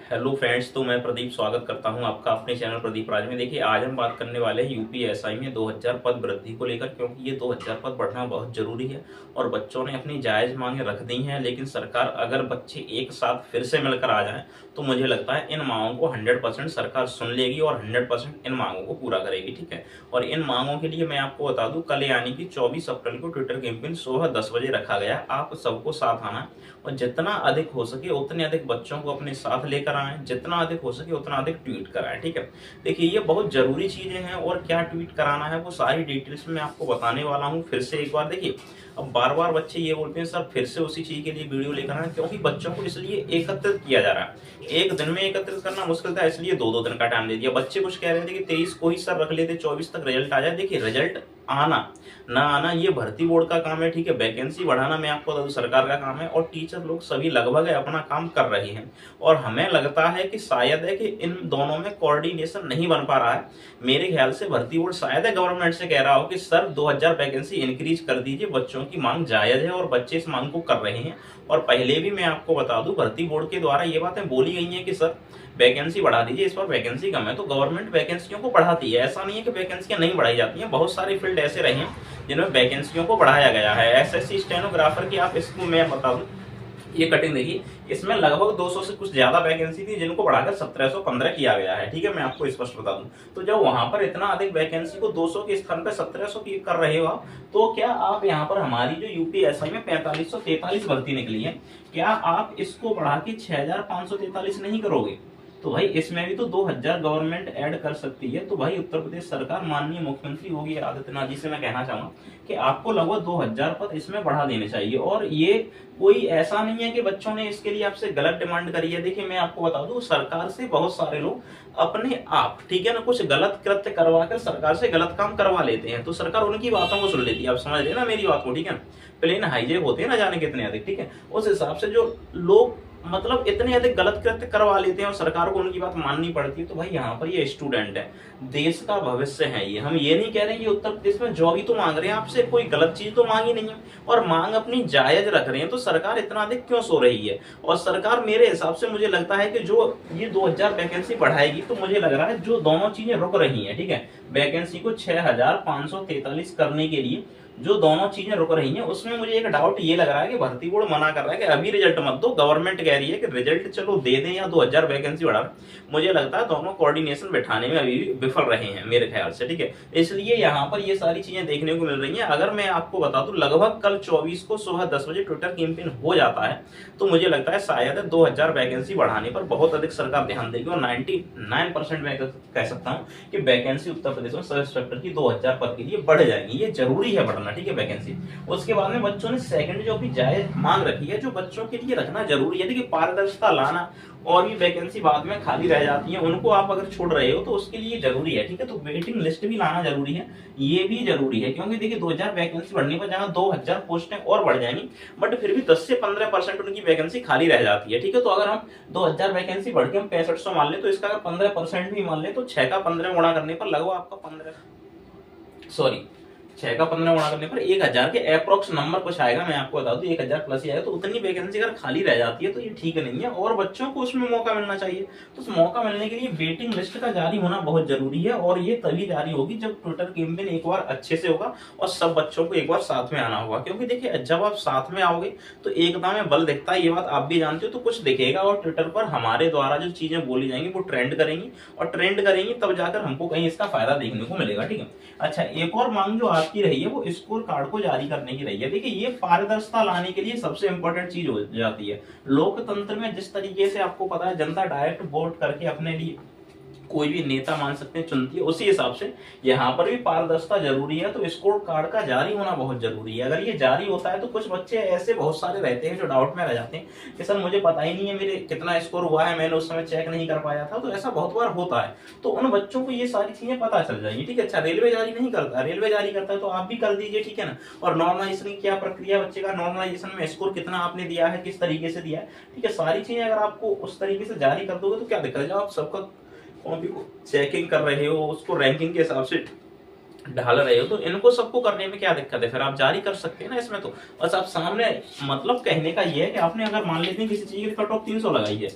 Hello friends, तो मैं प्रदीप स्वागत करता हूं आपका अपने चैनल प्रदीप राज में। देखिए, आज हम बात करने वाले हैं यूपीएसआई में 2000 पद वृद्धि को लेकर, क्योंकि ये 2000 पद बढ़ना बहुत जरूरी है और बच्चों ने अपनी जायज मांगे रख दी हैं। लेकिन सरकार, अगर बच्चे एक साथ फिर से मिलकर आ जाएं तो मुझे लगता है इन मांगों को 100% सरकार सुन लेगी और 100% इन मांगों को पूरा करेगी। ठीक है, और इन मांगों के लिए मैं आपको बता दूं, कल यानी कि 24 अप्रैल को ट्विटर कैंपेन सुबह 10 बजे रखा गया। आप सबको साथ आना है और जितना अधिक हो सके उतने अधिक बच्चों को अपने साथ लेकर आए, जितना अधिक हो सके उतना अधिक ट्वीट कराएं। ठीक है, देखिए ये बहुत जरूरी चीजें हैं और क्या ट्वीट कराना है वो सारी डिटेल्स में आपको बताने वाला हूँ। फिर से एक बार देखिए, अब बार बार बच्चे ये बोलते हैं सर फिर से उसी चीज के लिए वीडियो लेकर आए, क्योंकि बच्चों को इसलिए एकत्रित किया जा रहा है। एक दिन में एकत्रित करना मुश्किल था, इसलिए दो दो दिन का टाइम दे दिया। बच्चे कुछ कह रहे थे कि 23 को ही सर रख लेते, 24 तक रिजल्ट आ जाए। देखिए, रिजल्ट आना ना आना ये भर्ती बोर्ड का काम है। ठीक है, वैकेंसी बढ़ाना मैं आपको बता दूं सरकार का काम है और टीचर लोग सभी लगभग अपना काम कर रहे हैं। और हमें लगता है कि शायद है कि इन दोनों में कोऑर्डिनेशन नहीं बन पा रहा है। मेरे ख्याल से भर्ती बोर्ड शायद है गवर्नमेंट से कह रहा हो कि सर 2000 वैकेंसी इंक्रीज कर दीजिए, बच्चों की मांग जायज है और बच्चे इस मांग को कर रहे हैं। और पहले भी मैं आपको बता दूं, भर्ती बोर्ड के द्वारा ये बातें बोली गई हैं कि सर वैकेंसी बढ़ा दीजिए, इस बार वैकेंसी कम है। तो गवर्नमेंट वैकेंसियों को बढ़ाती है, ऐसा नहीं है कि वैकेंसियां नहीं बढ़ाई जाती हैं। बहुत सारे फील्ड ऐसे रहे हैं जिनमें वैकेंसियों को बढ़ाया गया है। एसएससी स्टेनोग्राफर की आप इसको मैं बता दूं, ये कटिंग देखिए, इसमें लगभग 200 से कुछ ज्यादा वैकेंसी थी जिनको बढ़ाकर 1715 किया गया है। ठीक है, मैं आपको स्पष्ट बता दूं, तो जब वहां पर इतना अधिक वैकेंसी को 200 के स्थान पर 1700 की कर रहे हो आप, तो क्या आप यहाँ पर हमारी जो यूपीएसआई में 4543 भर्ती निकली है, क्या आप इसको बढ़ा के 6543 नहीं करोगे? तो भाई इसमें भी तो 2000 गवर्नमेंट ऐड कर सकती है। तो भाई उत्तर प्रदेश सरकार, माननीय मुख्यमंत्री योगी आदित्यनाथ जी से मैं कहना चाहूंगा कि आपको लगभग 2000 पद इसमें बढ़ा देने चाहिए। और ये कोई ऐसा नहीं है कि बच्चों ने इसके लिए आपसे गलत डिमांड करी है। देखिए, मैं आपको बता दूं, सरकार से बहुत सारे लोग अपने आप, ठीक है ना, कुछ गलत कृत्य करवा कर सरकार से गलत काम करवा लेते हैं, तो सरकार उनकी बातों को सुन लेती है। आप समझ रहे हैं ना मेरी बात को? ठीक है, प्लेन हाईजेक होते हैं ना जाने कितने अधिक। ठीक है, उस हिसाब से जो लोग मतलब इतने अधिक गलत कृत्य करवा लेते हैं और सरकार को उनकी बात माननी पड़ती है। तो भाई यहाँ पर ये स्टूडेंट है, देश का भविष्य है ये। हम ये नहीं कह रहे हैं कि उत्तर प्रदेश में जॉब ही तो मांग रहे हैं आपसे, कोई गलत चीज तो मांगी नहीं है और मांग अपनी जायज रख रहे हैं। तो सरकार इतना अधिक क्यों सो रही है? और सरकार मेरे हिसाब से मुझे लगता है कि जो ये 2000 वैकेंसी बढ़ाएगी, तो मुझे लग रहा है जो दोनों चीजें रुक रही है, ठीक है, वैकेंसी को 6543 करने के लिए जो दोनों चीजें रुक रही हैं, उसमें मुझे एक डाउट ये लग रहा है कि भर्ती बोर्ड मना कर रहा है कि अभी रिजल्ट मत दो। गवर्नमेंट कह रही है कि रिजल्ट चलो दे दें या 2000 वैकेंसी बढ़ा। मुझे लगता है दोनों कोऑर्डिनेशन बैठाने में अभी भी विफल रहे हैं मेरे ख्याल से। ठीक है, इसलिए यहाँ पर ये सारी चीजें देखने को मिल रही है। अगर मैं आपको बता दूं, लगभग कल 24 को सुबह 10 बजे ट्विटर कैंपेन हो जाता है, तो मुझे लगता है शायद 2000 वैकेंसी बढ़ाने पर बहुत अधिक सरकार ध्यान देगी और 99% मैं कह सकता हूँ कि वैकेंसी उत्तर प्रदेश में सब इंस्पेक्टर की 2000 पद के लिए बढ़ जाएगी। ये जरूरी है बढ़ना, ठीक है, वैकेंसी। उसके बाद में बच्चों ने सेकंड जो भी जायज मांग रखी है, जो बच्चों के लिए रखना जरूरी है। देखिए, पारदर्शिता लाना और भी वैकेंसी बाद में खाली रह जाती है, उनको आप अगर छोड़ रहे हो तो उसके लिए जरूरी है। ठीक है, तो वेटिंग लिस्ट भी लाना जरूरी है, ये भी जरूरी है, क्योंकि देखिए 2000 वैकेंसी बढ़ने पर जहां 2000 पोस्टें और बढ़ जाएंगी, बट फिर भी 10 से 15% उनकी वैकेंसी खाली रह जाती है। ठीक है, तो अगर हम 2000 वैकेंसी बढ़ के हम 6500 मान ले, तो इसका अगर 15% भी मान ले, तो 6 का 15 गुणा करने पर लगभग आपका 6 का 15 गुणा करने पर 1000 के अप्रोक्स नंबर कुछ आएगा। मैं आपको बता दूं 1000 प्लस ही आएगा। तो उतनी वैकेंसी अगर खाली रह जाती है तो ये ठीक नहीं है और बच्चों को उसमें मौका मिलना चाहिए। तो उस मौका मिलने के लिए वेटिंग लिस्ट का जारी होना बहुत जरूरी है और ये तभी जारी होगी जब ट्विटर कैंपेन एक बार अच्छे से होगा और सब बच्चों को एक बार साथ में आना होगा। क्योंकि देखिए, जब आप साथ में आओगे तो एकता में बल दिखता है, ये बात आप भी जानते हो। तो कुछ दिखेगा और ट्विटर पर हमारे द्वारा जो चीजें बोली जाएंगी वो ट्रेंड करेंगी और ट्रेंड करेंगी, तब जाकर हमको कहीं इसका फायदा देखने को मिलेगा। ठीक है, अच्छा, एक और मांग जो आपकी रही है वो स्कोर कार्ड को जारी करने की रही है। देखिए, ये पारदर्शिता लाने के लिए सबसे इंपॉर्टेंट चीज हो जाती है। लोकतंत्र में जिस तरीके से आपको पता है जनता डायरेक्ट वोट करके अपने लिए कोई भी नेता मान सकते हैं चुनती है, उसी हिसाब से यहाँ पर भी पारदर्शिता जरूरी है। तो स्कोर कार्ड का जारी होना बहुत जरूरी है। अगर ये जारी होता है तो कुछ बच्चे ऐसे बहुत सारे रहते हैं जो डाउट में रह जाते हैं कि सर मुझे पता ही नहीं है मेरे कितना स्कोर हुआ है, मैंने उस समय चेक नहीं कर पाया था। तो ऐसा बहुत बार होता है, तो उन बच्चों को ये सारी चीजें पता चल जाएंगी। ठीक है, अच्छा, रेलवे जारी नहीं करता, रेलवे जारी करता है तो आप भी कर दीजिए, ठीक है ना। और नॉर्मलाइजेशन की क्या प्रक्रिया, बच्चे का नॉर्मलाइजेशन में स्कोर कितना आपने दिया है, किस तरीके से दिया है, ठीक है, सारी चीजें अगर आपको उस तरीके से जारी कर दोगे तो क्या दिक्कत है। जब आप सबका कॉपी को चेकिंग कर रहे हो, उसको रैंकिंग के हिसाब से ढाल रहे हो, तो इनको सबको करने में क्या दिक्कत है? फिर आप जारी कर सकते हैं ना इसमें। तो बस आप सामने, मतलब कहने का ये है कि आपने अगर मान लेते हैं किसी चीज की कट ऑफ 300 लगाई है,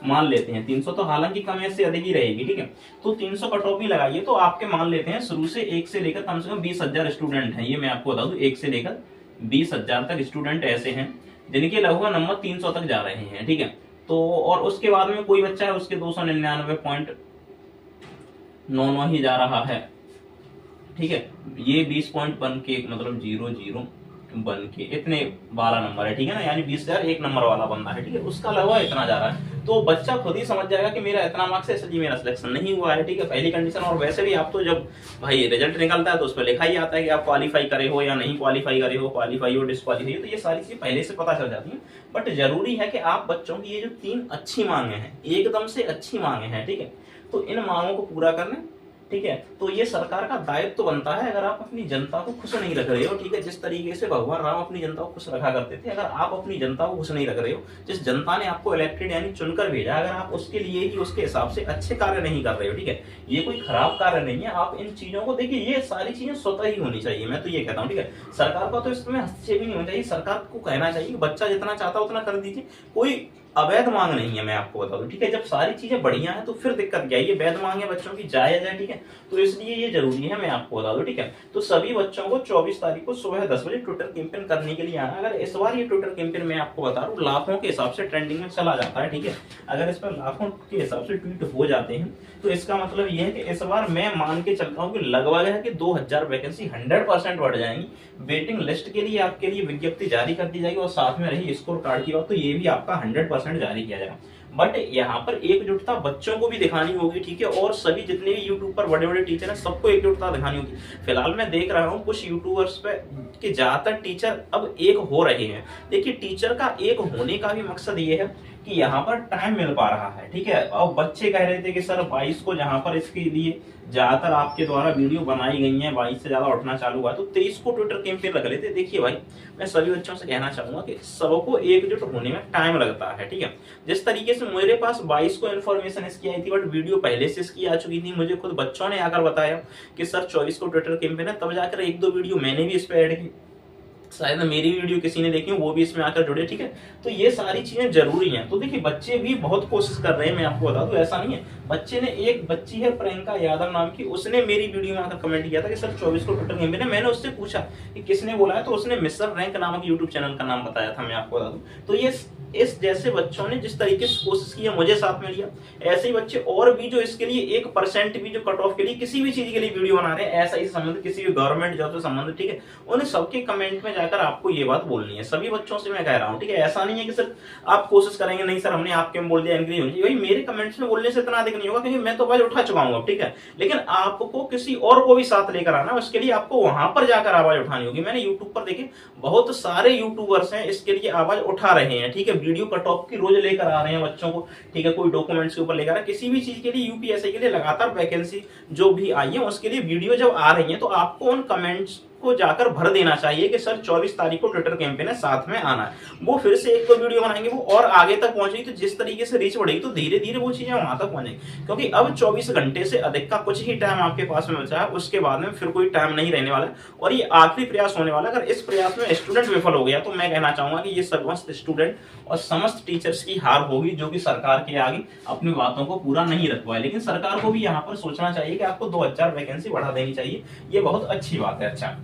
मान लेते हैं 300, तो हालांकि कम या से अधिक ही रहेगी, ठीक है। तो 300 कट ऑफ ही लगाइए, तो आपके मान लेते हैं शुरू से 1 से लेकर कम से कम 20,000 स्टूडेंट हैं। ये मैं आपको बता दूं 1 से लेकर 20,000 तक स्टूडेंट ऐसे हैं जिनके लगभग नंबर 300 तक जा रहे हैं, ठीक है। तो और उसके बाद में कोई बच्चा है उसके 299.99 ही जा रहा है, ठीक है। ये 20 पॉइंट बन के मतलब 00 बन के इतने 12 नंबर है, ठीक है ना, यानी 20,000 एक नंबर वाला बंदा है, ठीक है, उसका लगभग इतना जा रहा है। तो बच्चा खुद ही समझ जाएगा कि मेरा इतना मार्क्स है, इसलिए मेरा सिलेक्शन नहीं हुआ है, ठीक है, पहली कंडीशन। और वैसे भी आप तो जब भाई रिजल्ट निकलता है तो उस पर लिखा ही आता है कि आप क्वालिफाई करे हो या नहीं क्वालिफाई करे हो, क्वालिफाई हो डिस्क्वालीफाई हो, तो ये सारी चीजें पहले से पता चल जाती है। बट जरूरी है कि आप बच्चों की ये जो 3 अच्छी मांगे हैं, एकदम से अच्छी मांगे हैं, ठीक है, तो इन मांगों को पूरा करना, ठीक है। तो ये सरकार का दायित्व तो बनता है, अगर आप अपनी जनता को खुश नहीं रख रहे हो, ठीक है, जिस तरीके से भगवान राम अपनी जनता को खुश रखा करते थे, अगर आप अपनी जनता को खुश नहीं रख रहे हो, जिस जनता ने आपको इलेक्टेड यानी चुनकर भेजा, अगर आप उसके लिए ही उसके हिसाब से अच्छे कार्य नहीं कर रहे हो, ठीक है, ये कोई खराब कार्य नहीं है। आप इन चीजों को देखिए, ये सारी चीजें स्वतः ही होनी चाहिए, मैं तो ये कहता हूँ, ठीक है। सरकार का तो इसमें हस्तक्षेप ही नहीं होना चाहिए, सरकार को कहना चाहिए कि बच्चा जितना चाहता है उतना कर दीजिए, कोई अवैध मांग नहीं है, मैं आपको बता दूं, ठीक है। जब सारी चीजें बढ़िया है तो फिर दिक्कत क्या है, ये वैध मांग है बच्चों की, जायज है, ठीक है, तो इसलिए ये जरूरी है, मैं आपको बता दूं, ठीक है। तो सभी बच्चों को 24 तारीख को सुबह 10 बजे ट्विटर कैंपेन करने के लिए आना। अगर इस बार ये ट्विटर कैंपेन मैं आपको बता रहा हूँ लाखों के हिसाब से ट्रेंडिंग में चला जाता है, ठीक है, अगर इस पर लाखों के हिसाब से ट्वीट हो जाते हैं तो इसका मतलब ये है कि इस बार मैं मान के चलता हूँ कि लगभग है कि 2000 वैकेंसी 100% बढ़ जाएंगी। वेटिंग लिस्ट के लिए आपके लिए विज्ञप्ति जारी कर दी जाएगी और साथ में रही स्कोर कार्ड की बात, तो ये भी आपका 100% जारी किया जाएगा। बट यहाँ पर एकजुटता बच्चों को भी दिखानी होगी, ठीक है, और सभी जितने भी यूट्यूब पर बड़े बड़े टीचर हैं सबको एकजुटता दिखानी होगी। फिलहाल मैं देख रहा हूँ कुछ यूट्यूबर्स पे कि ज्यादातर टीचर अब एक हो रहे हैं। देखिए, टीचर का एक होने का भी मकसद ये है कि यहाँ पर टाइम मिल पा रहा है, ठीक है। और बच्चे कह रहे थे कि सर 22 को जहाँ पर इसके लिए ज्यादातर आपके द्वारा वीडियो बनाई गई है, 22 से ज्यादा उठना चालू हुआ, तो 23 को ट्विटर कैंपेन रख लेते। देखिए भाई, मैं सभी बच्चों से कहना चाहूंगा कि सबको एकजुट होने में टाइम लगता है, ठीक है। जिस तरीके से मेरे पास 22 को इन्फॉर्मेशन इसकी आई थी, बट वीडियो पहले से इसकी आ चुकी थी, मुझे खुद बच्चों ने आकर बताया कि सर 24 को ट्विटर कैंपेन है, तब जाकर 1-2 वीडियो मैंने भी इस पे ऐड की, शायद मेरी वीडियो किसी ने देखी वो भी इसमें आकर जुड़े, ठीक है। तो ये सारी चीजें जरूरी हैं। तो देखिए, बच्चे भी बहुत कोशिश कर रहे हैं, मैं आपको बता दूं, ऐसा नहीं है। बच्चे ने, एक बच्ची है प्रियंका यादव नाम की, उसने मेरी वीडियो में आकर कमेंट किया था कि सर 24 को ट्विटर कैंपेन है। मैंने उससे पूछा कि किसने बोला है, तो उसने मिस्टर रैंक नामक यूट्यूब चैनल का नाम बताया था, मैं आपको बता दूं। तो ये इस जैसे बच्चों ने जिस तरीके से कोशिश की है, मुझे साथ में लिया, ऐसे ही बच्चे और भी जो इसके लिए 1% भी जो कट ऑफ के लिए किसी भी चीज के लिए वीडियो बना रहे हैं, ऐसा ही संबंध किसी भी गवर्नमेंट जॉब से संबंधित, ठीक है, उन्हें सबके कमेंट में जाकर आपको ये बात बोलनी है। सभी बच्चों से मैं कह रहा हूँ, ठीक है, ऐसा नहीं है कि सर आप कोशिश करेंगे नहीं सर हमने आपके में बोल दिया इंक्रीज होनी चाहिए, भाई मेरे कमेंट्स में बोलने से इतना अधिक नहीं होगा, क्योंकि मैं तो आवाज उठा चुका हूँ, ठीक है। लेकिन आपको किसी और को भी साथ लेकर आना, उसके लिए आपको वहां पर जाकर आवाज उठानी होगी। मैंने यूट्यूब पर देखे बहुत सारे यूट्यूबर्स हैं इसके लिए आवाज उठा रहे हैं, ठीक है, वीडियो कट ऑफ की रोज लेकर आ रहे हैं बच्चों को, ठीक है, कोई डॉक्यूमेंट्स के ऊपर लेकर आ रहा है, किसी भी चीज के लिए यूपीएससी के लिए लगातार वैकेंसी जो भी आई है उसके लिए वीडियो जब आ रही है, तो आपको उन कमेंट्स को जाकर भर देना चाहिए कि सर 24 तारीख को ट्विटर कैंपेन है, साथ में आना है। वो फिर से एक वीडियो बनाएंगे, वो और आगे तक पहुंचेगी, तो जिस तरीके से रीच बढ़ेगी तो धीरे धीरे वो चीजें वहां तक पहुंचेगी। क्योंकि अब 24 घंटे से अधिक का कुछ ही टाइम आपके पास में बचा है, उसके बाद में फिर कोई टाइम नहीं रहने वाला और ये आखिरी प्रयास होने वाला। अगर इस प्रयास में स्टूडेंट विफल हो गया तो मैं कहना चाहूंगा कि ये समस्त स्टूडेंट और समस्त टीचर्स की हार होगी, जो कि सरकार के आगे अपनी बातों को पूरा नहीं रख पाए। लेकिन सरकार को भी यहाँ पर सोचना चाहिए कि आपको 2000 वैकेंसी बढ़ा देनी चाहिए, ये बहुत अच्छी बात है। अच्छा,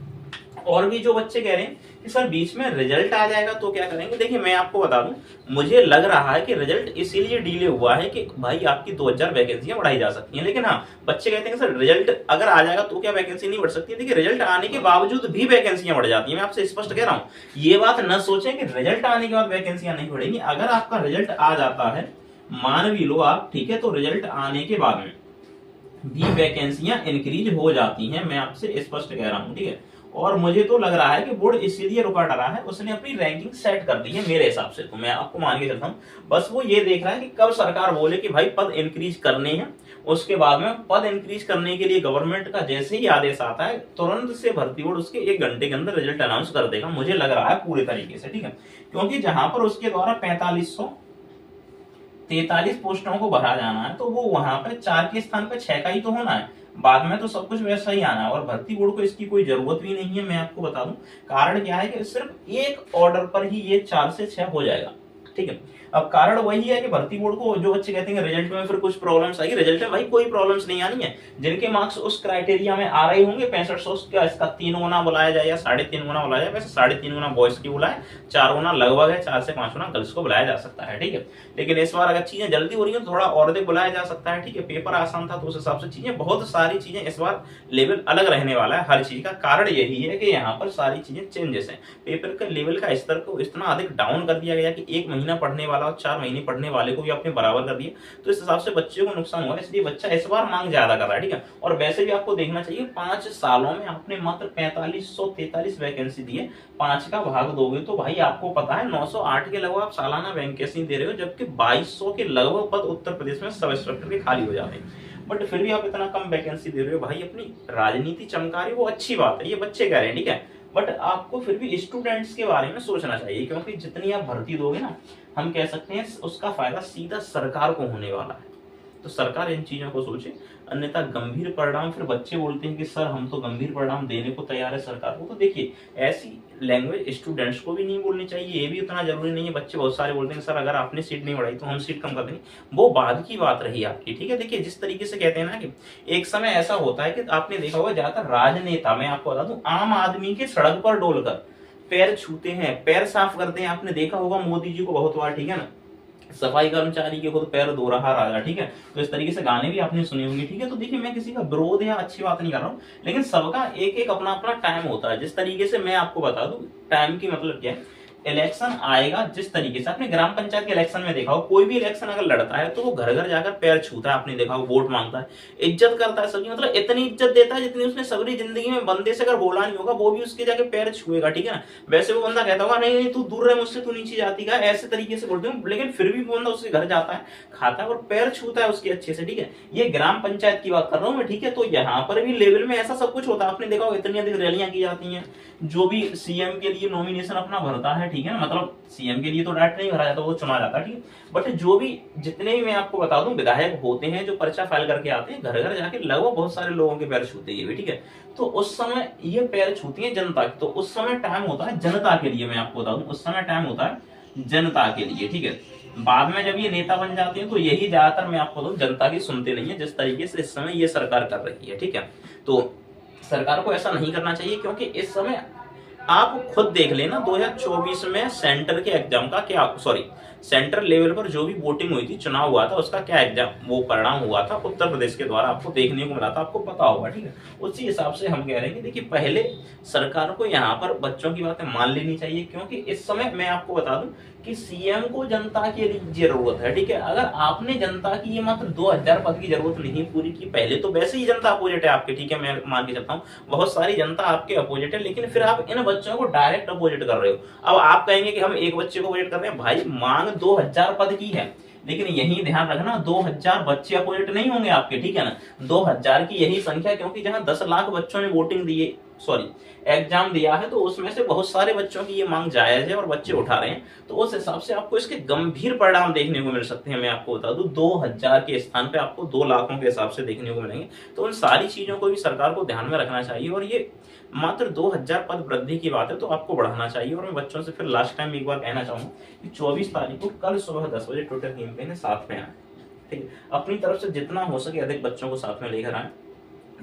और भी जो बच्चे कह रहे हैं कि सर बीच में रिजल्ट आ जाएगा तो क्या करेंगे, देखिए मैं आपको बता दूं, मुझे लग रहा है कि रिजल्ट इसीलिए डिले हुआ है कि भाई आपकी 2000 वैकेंसियां बढ़ाई जा सकती हैं। लेकिन हाँ, बच्चे कहते हैं सर रिजल्ट अगर आ जाएगा तो क्या वैकेंसी नहीं बढ़ सकती है। देखिए, रिजल्ट आने के बावजूद भी वैकेंसियां बढ़ जाती है, मैं आपसे स्पष्ट कह रहा हूँ। ये बात न सोचें कि रिजल्ट आने के बाद वैकेंसियां नहीं बढ़ेंगी। अगर आपका रिजल्ट आ जाता है, मान भी लो आप, ठीक है, तो रिजल्ट आने के बाद में भी वैकेंसियां इंक्रीज हो जाती हैं, मैं आपसे स्पष्ट कह रहा हूँ, ठीक है। और मुझे तो लग रहा है कि बोर्ड इसीलिए रुका डरा है, उसने अपनी रैंकिंग सेट कर दी है मेरे हिसाब से, तो मैं आपको मान के चलता हूँ। बस वो ये देख रहा है कि कब सरकार बोले कि भाई पद इंक्रीज करने हैं, उसके बाद में पद इंक्रीज करने के लिए गवर्नमेंट का जैसे ही आदेश आता है, तुरंत से भर्ती बोर्ड उसके 1 घंटे के अंदर रिजल्ट अनाउंस कर देगा, मुझे लग रहा है पूरे तरीके से, ठीक है। क्योंकि जहां पर उसके द्वारा 4543 पोस्टों को भरा जाना है, तो वो वहां पर 4 के स्थान पर 6 का ही तो होना है, बाद में तो सब कुछ वैसा ही आना है। और भर्ती बोर्ड को इसकी कोई जरूरत भी नहीं है, मैं आपको बता दूं। कारण क्या है कि सिर्फ एक ऑर्डर पर ही ये 4 से 6 हो जाएगा, ठीक है। अब कारण वही है कि भर्ती बोर्ड को जो बच्चे कहते हैं रिजल्ट में फिर कुछ प्रॉब्लम्स आएगी, रिजल्ट में भाई कोई प्रॉब्लम्स नहीं आनी है। जिनके मार्क्स उस क्राइटेरिया में आ रहे होंगे 6500 का, इसका 3 गुना बुलाया जाए या 3.5 गुना बुलाया जाए, वैसे 3.5 गुना बॉयज की बुलाए, 4 गुना लगभग है, 4 से 5 गुना गर्ल्स को बुलाया जा सकता है, ठीक है। लेकिन इस बार अगर चीजें जल्दी हो रही है तो थोड़ा और अधिक बुलाया जा सकता है, ठीक है। पेपर आसान था तो उस हिसाब से चीजें, बहुत सारी चीजें इस बार लेवल अलग रहने वाला है हर चीज का। कारण यही है कि यहाँ पर सारी चीजें चेंजेस हैं, पेपर का लेवल का स्तर को इतना अधिक डाउन कर दिया गया कि 1 महीना पढ़ने वाला और 4 महीने पढ़ने वाले को भी आपने बराबर कर दिया, तो इस हिसाब से बच्चे को नुकसान हुआ, इसलिए बच्चा इस बार मांग ज्यादा कर रहा है, ठीक है। और वैसे भी आपको देखना चाहिए 5 सालों में आपने मात्र 4543 वैकेंसी दी है, 5 का भाग दोगे तो भाई आपको पता है 908 के लगभग आप सालाना वैकेंसी दे रहे हो, जबकि 2200 के लगभग पद उत्तर प्रदेश में सब इंस्पेक्टर के खाली हो जाते हैं, बट फिर भी आप इतना कम वैकेंसी दे रहे हो। भाई अपनी राजनीति चमका रही, वो अच्छी बात है, ये बच्चे कह रहे हैं, ठीक है, बट आपको फिर भी स्टूडेंट्स के बारे में सोचना चाहिए, क्योंकि जितनी आप भर्ती दोगे ना, हम कह सकते हैं उसका फायदा सीधा सरकार को होने वाला है। तो सरकार इन चीजों को सोचे, अन्यथा गंभीर परिणाम, फिर बच्चे बोलते हैं कि सर हम तो गंभीर परिणाम देने को तैयार है सरकार को। तो देखिए ऐसी लैंग्वेज स्टूडेंट्स को भी नहीं बोलनी चाहिए, ये भी उतना जरूरी नहीं है। बच्चे बहुत सारे बोलते हैं सर अगर आपने सीट नहीं बढ़ाई तो हम सीट कम कर देंगे, वो बाद की बात रही आपकी, ठीक है। देखिए जिस तरीके से कहते हैं ना कि एक समय ऐसा होता है कि आपने देखा होगा ज्यादातर राजनेता, मैं आपको बता दूं, आम आदमी के सड़क पर डोलकर पैर छूते हैं, पैर साफ करते हैं। आपने देखा होगा मोदी जी को बहुत बार, ठीक है ना, सफाई कर्मचारी के खुद पैर धो रहा राजा, ठीक है। तो इस तरीके से गाने भी आपने सुने होंगे, ठीक है। तो देखिए मैं किसी का विरोध या अच्छी बात नहीं कर रहा हूँ, लेकिन सबका एक एक अपना अपना टाइम होता है। जिस तरीके से मैं आपको बता दूं टाइम की मतलब क्या है, इलेक्शन आएगा, जिस तरीके से आपने ग्राम पंचायत के इलेक्शन में देखा हो, कोई भी इलेक्शन अगर लड़ता है तो वो घर घर जाकर पैर छूता है, आपने देखा हो, वोट मांगता है, इज्जत करता है सबकी, मतलब इतनी इज्जत देता है जितनी उसने सगरी जिंदगी में बंदे से अगर बोला नहीं होगा वो भी उसके जाके पैर छुएगा, ठीक है ना। वैसे वो बंदा कहता होगा नहीं नहीं तू दूर रहे मुझसे, तू नीचे जाती का, ऐसे तरीके से बोलते हो, लेकिन फिर भी वो बंदा उसके घर जाता है, खाता है और पैर छूता है उसके अच्छे से, ठीक है। ये ग्राम पंचायत की बात कर रहा हूँ मैं, ठीक है। तो यहाँ पर भी लेवल में ऐसा सब कुछ होता है, आपने देखा होगा इतनी अधिक रैलियां की जाती हैं। जो भी सीएम के लिए नॉमिनेशन अपना भरता है, ठीक है ना, मतलब सीएम के लिए तो डायरेक्ट नहीं भरा जाता, वो चुना जाता है, ठीक है। बट जो भी जितने भी मैं आपको बता दूं विधायक होते हैं जो पर्चा फाइल करके आते हैं, घर घर जाके लगभग बहुत सारे लोगों के पैर छूते हैं, ठीक है। तो उस समय ये पैर छूती है जनता की, तो उस समय टाइम होता है जनता के लिए, मैं आपको बता दूं उस समय टाइम होता है जनता के लिए, ठीक है। बाद में जब ये नेता बन जाते हैं तो यही ज्यादातर मैं आपको बताऊं जनता की सुनते नहीं है, जिस तरीके से इस समय ये सरकार कर रही है, ठीक है। तो सरकार को ऐसा नहीं करना चाहिए, क्योंकि इस समय आप खुद देख लेना 2024 में सेंटर के एग्जाम का क्या, सॉरी सेंटर लेवल पर जो भी वोटिंग हुई थी, चुनाव हुआ था, उसका क्या एग्जाम वो परिणाम हुआ था उत्तर प्रदेश के द्वारा, आपको देखने को मिला था, आपको पता होगा, ठीक है। उसी हिसाब से हम कह रहे हैं कि देखिए पहले सरकार को यहाँ पर बच्चों की बातें मान लेनी चाहिए, क्योंकि इस समय मैं आपको बता दूं कि सीएम को जनता की जरूरत है, ठीक है। अगर आपने जनता की ये मात्र 2000 पद की जरूरत नहीं पूरी की, पहले तो वैसे ही जनता अपोजिट है आपके, ठीक है, मैं मान के चलता हूँ बहुत सारी जनता आपके अपोजिट है, लेकिन फिर आप इन बच्चों को डायरेक्ट अपोजिट कर रहे हो। अब आप कहेंगे कि हम एक बच्चे को अपोजिट कर रहे हैं, भाई मांग 2000 पद की है, लेकिन यही ध्यान रखना 2000 बच्चे अपोजिट नहीं होंगे आपके, ठीक है ना। 2000 की यही संख्या, क्योंकि जहां 10 लाख बच्चों ने वोटिंग दी है, सॉरी एग्जाम दिया है, तो उसमें से बहुत सारे बच्चों की ये मांग जायज है और बच्चे उठा रहे हैं, तो उस हिसाब से आपको इसके गंभीर परिणाम देखने को मिल सकते हैं। मैं आपको बता दूं 2000 के स्थान पे आपको 2 लाखों के हिसाब से देखने को मिलेंगे। तो उन सारी चीजों को भी सरकार को ध्यान में रखना चाहिए, और ये मात्र 2000 पद वृद्धि की बात है तो आपको बढ़ाना चाहिए। और मैं बच्चों से फिर लास्ट टाइम एक बार कहना चाहूंगा कि 24 तारीख को कल सुबह 10 बजे ट्विटर कैंपेन है, साथ में आए, ठीक है। अपनी तरफ से जितना हो सके अधिक बच्चों को साथ में लेकर आए,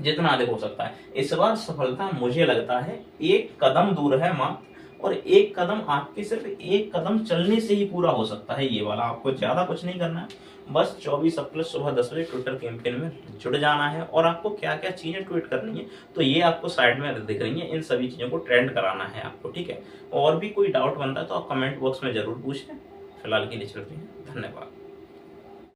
जितना अधिक हो सकता है। इस बार सफलता मुझे लगता है एक कदम दूर है माँ, और एक कदम आपके सिर्फ एक कदम चलने से ही पूरा हो सकता है ये वाला। आपको ज्यादा कुछ नहीं करना है, बस 24 अप्रैल सुबह 10 बजे ट्विटर कैंपेन में जुड़ जाना है। और आपको क्या क्या चीजें ट्वीट करनी है तो ये आपको साइड में दिख रही है, इन सभी चीजों को ट्रेंड कराना है आपको, ठीक है। और भी कोई डाउट बनता है तो आप कमेंट बॉक्स में जरूर पूछें। फिलहाल के लिए चलते हैं, धन्यवाद।